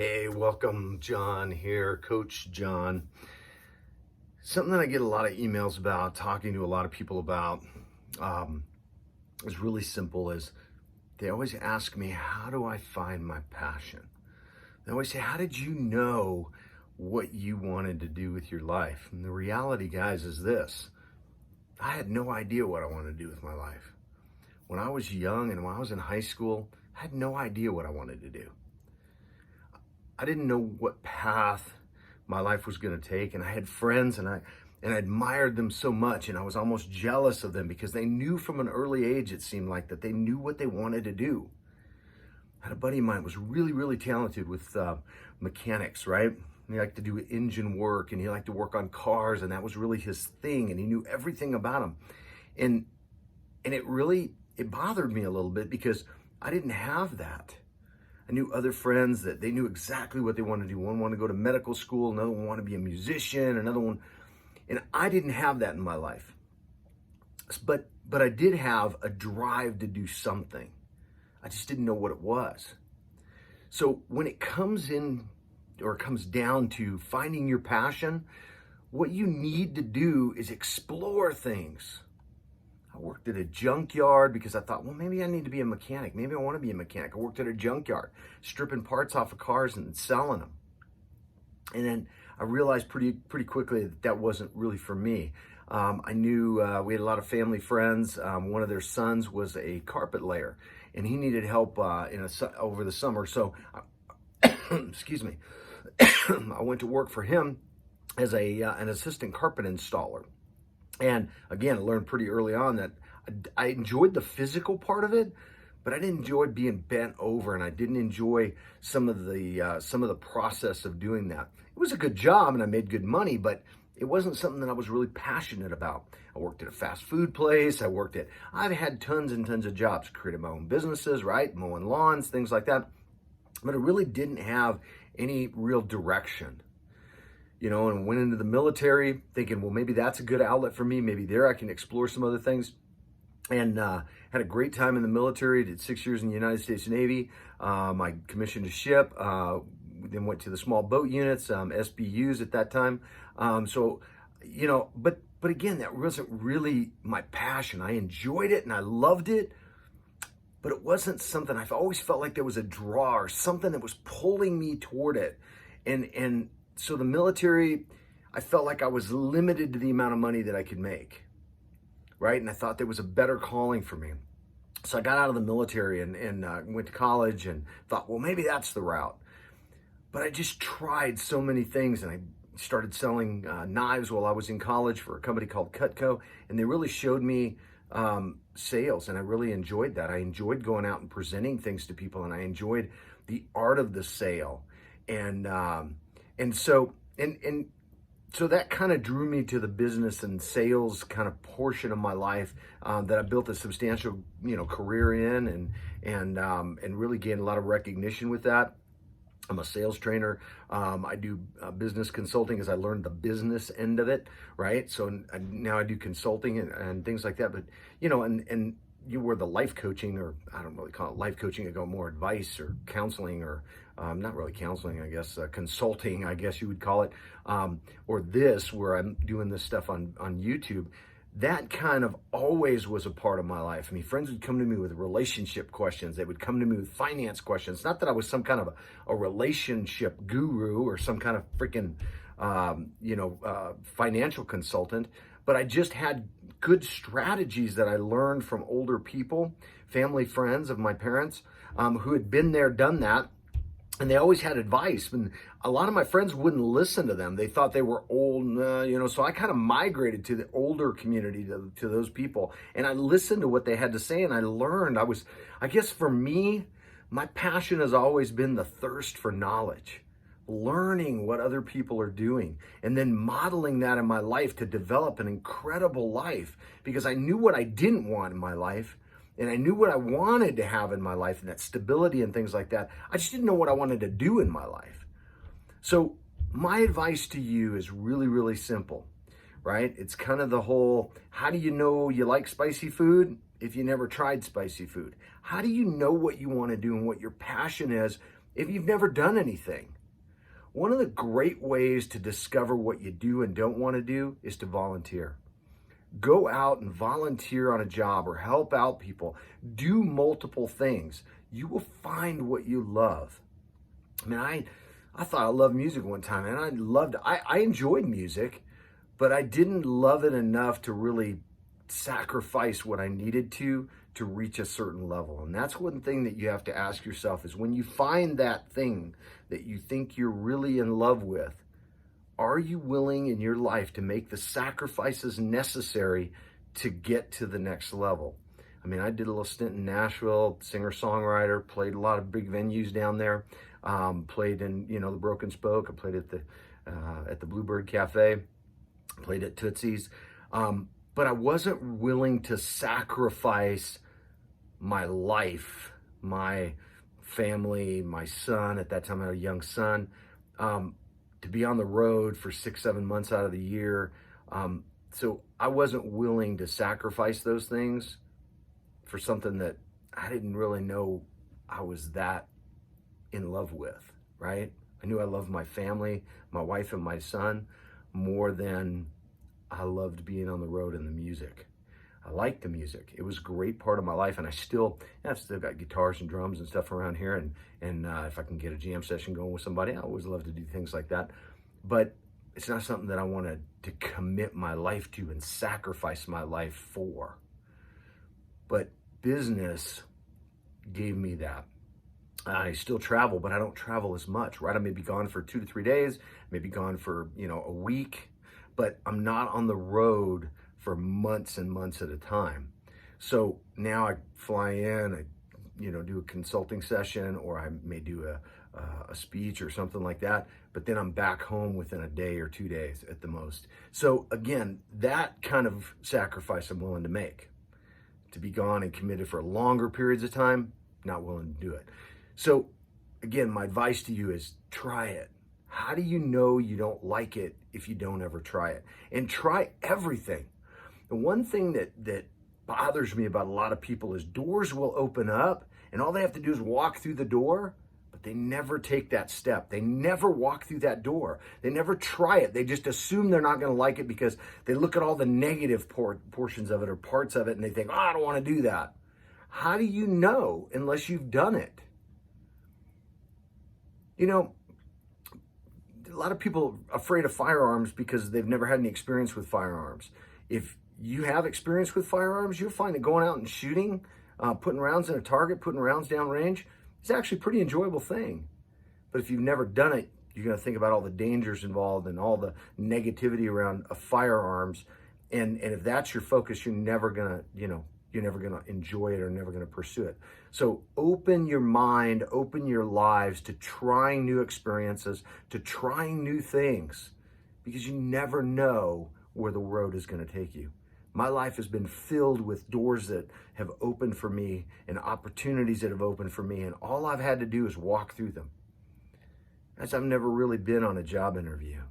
Hey, welcome, John here, Coach John. Something that I get a lot of emails about, talking to a lot of people about, is really simple. Is they always ask me, how do I find my passion? They always say, how did you know what you wanted to do with your life? And the reality, guys, is this. I had no idea what I wanted to do with my life. When I was young and when I was in high school, I had no idea what I wanted to do. I didn't know what path my life was going to take, and I had friends, and I admired them so much, and I was almost jealous of them because they knew from an early age, it seemed like, that they knew what they wanted to do. I had a buddy of mine who was really, really talented with mechanics, right? He liked to do engine work, and he liked to work on cars, and that was really his thing, and he knew everything about them. And it bothered me a little bit because I didn't have that. I knew other friends that they knew exactly what they wanted to do. One wanted to go to medical school, another one wanted to be a musician, another one, and I didn't have that in my life. But I did have a drive to do something. I just didn't know what it was. So when it comes down to finding your passion, what you need to do is explore things. I worked at a junkyard because I thought, well, maybe I need to be a mechanic. Maybe I want to be a mechanic. I worked at a junkyard, stripping parts off of cars and selling them. And then I realized pretty quickly that wasn't really for me. I knew we had a lot of family friends. One of their sons was a carpet layer, and he needed help over the summer. So, excuse me, I went to work for him as an assistant carpet installer. And again, I learned pretty early on that I enjoyed the physical part of it, but I didn't enjoy being bent over, and I didn't enjoy some of the process of doing that. It was a good job, and I made good money, but it wasn't something that I was really passionate about. I worked at a fast food place. I've had tons and tons of jobs, created my own businesses, right? Mowing lawns, things like that. But I really didn't have any real direction. And went into the military thinking, well, maybe that's a good outlet for me. Maybe there I can explore some other things. And had a great time in the military. Did 6 years in the United States Navy. I commissioned a ship. Then went to the small boat units, SBUs at that time. But again, that wasn't really my passion. I enjoyed it and I loved it, but it wasn't something. I've always felt like there was a draw or something that was pulling me toward it. And so the military, I felt like I was limited to the amount of money that I could make, right? And I thought there was a better calling for me. So I got out of the military and went to college and thought, well, maybe that's the route. But I just tried so many things, and I started selling knives while I was in college for a company called Cutco, and they really showed me sales, and I really enjoyed that. I enjoyed going out and presenting things to people, and I enjoyed the art of the sale. And so that kind of drew me to the business and sales kind of portion of my life that I built a substantial, career in and really gained a lot of recognition with that. I'm a sales trainer. I do business consulting as I learned the business end of it, right? So now I do consulting and things like that. But, and you were the life coaching, or I don't really call it life coaching. I go more advice or counseling, or not really counseling, I guess, consulting, I guess you would call it, or this, where I'm doing this stuff on YouTube. That kind of always was a part of my life. I mean, friends would come to me with relationship questions. They would come to me with finance questions. Not that I was some kind of a relationship guru or some kind of freaking, financial consultant, but I just had good strategies that I learned from older people, family friends of my parents, who had been there, done that. And they always had advice, and a lot of my friends wouldn't listen to them. They thought they were old, so I kind of migrated to the older community, to those people. And I listened to what they had to say, and I learned. I guess for me, my passion has always been the thirst for knowledge, learning what other people are doing, and then modeling that in my life to develop an incredible life, because I knew what I didn't want in my life. And I knew what I wanted to have in my life, and that stability and things like that. I just didn't know what I wanted to do in my life. So my advice to you is really, really simple, right? It's kind of the whole, how do you know you like spicy food if you never tried spicy food? How do you know what you want to do and what your passion is If you've never done anything, one of the great ways to discover what you do and don't want to do is to volunteer. Go out and volunteer on a job or help out people. Do multiple things. You will find what you love. I mean, I thought I loved music one time, and I enjoyed music, but I didn't love it enough to really sacrifice what I needed to reach a certain level. And that's one thing that you have to ask yourself is when you find that thing that you think you're really in love with, are you willing in your life to make the sacrifices necessary to get to the next level? I mean, I did a little stint in Nashville, singer-songwriter, played a lot of big venues down there, played in, the Broken Spoke. I played at the Bluebird Cafe, played at Tootsie's. But I wasn't willing to sacrifice my life, my family, my son. At that time, I had a young son, to be on the road for 6-7 months out of the year. So I wasn't willing to sacrifice those things for something that I didn't really know I was that in love with, right? I knew I loved my family, my wife and my son, more than I loved being on the road and the music. I liked the music. It was a great part of my life, and I've still got guitars and drums and stuff around here, and if I can get a jam session going with somebody, I always love to do things like that. But it's not something that I wanted to commit my life to and sacrifice my life for. But business gave me that. I still travel, but I don't travel as much, right? I may be gone for 2 to 3 days, maybe gone for, a week, but I'm not on the road for months and months at a time. So now I fly in, I do a consulting session, or I may do a speech or something like that, but then I'm back home within a day or 2 days at the most. So again, that kind of sacrifice I'm willing to make. To be gone and committed for longer periods of time, not willing to do it. So again, my advice to you is try it. How do you know you don't like it if you don't ever try it? And try everything. The one thing that bothers me about a lot of people is doors will open up and all they have to do is walk through the door, but they never take that step. They never walk through that door. They never try it. They just assume they're not going to like it because they look at all the negative portions of it or parts of it and they think, I don't want to do that. How do you know unless you've done it? A lot of people are afraid of firearms because they've never had any experience with firearms. If you have experience with firearms, you'll find that going out and shooting, putting rounds in a target, putting rounds down range, is actually a pretty enjoyable thing. But if you've never done it, you're going to think about all the dangers involved and all the negativity around firearms. And if that's your focus, you're never going to enjoy it or never going to pursue it. So open your mind, open your lives to trying new experiences, to trying new things, because you never know where the road is going to take you. My life has been filled with doors that have opened for me and opportunities that have opened for me, and all I've had to do is walk through them. As I've never really been on a job interview.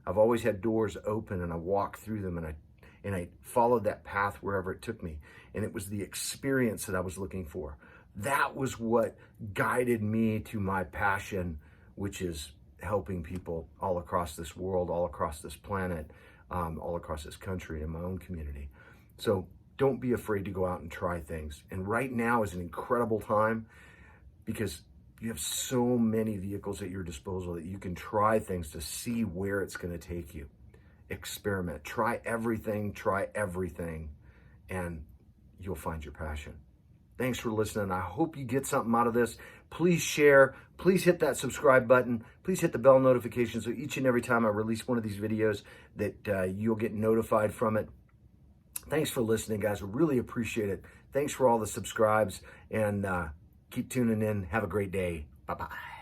I've always had doors open and I walked through them and I followed that path wherever it took me. And it was the experience that I was looking for. That was what guided me to my passion, which is helping people all across this world, all across this planet, all across this country, in my own community. So don't be afraid to go out and try things. And right now is an incredible time because you have so many vehicles at your disposal that you can try things to see where it's going to take you. Experiment, try everything, and you'll find your passion. Thanks for listening. I hope you get something out of this. Please share. Please hit that subscribe button. Please hit the bell notification so each and every time I release one of these videos that you'll get notified from it. Thanks for listening, guys. I really appreciate it. Thanks for all the subscribes, and keep tuning in. Have a great day. Bye-bye.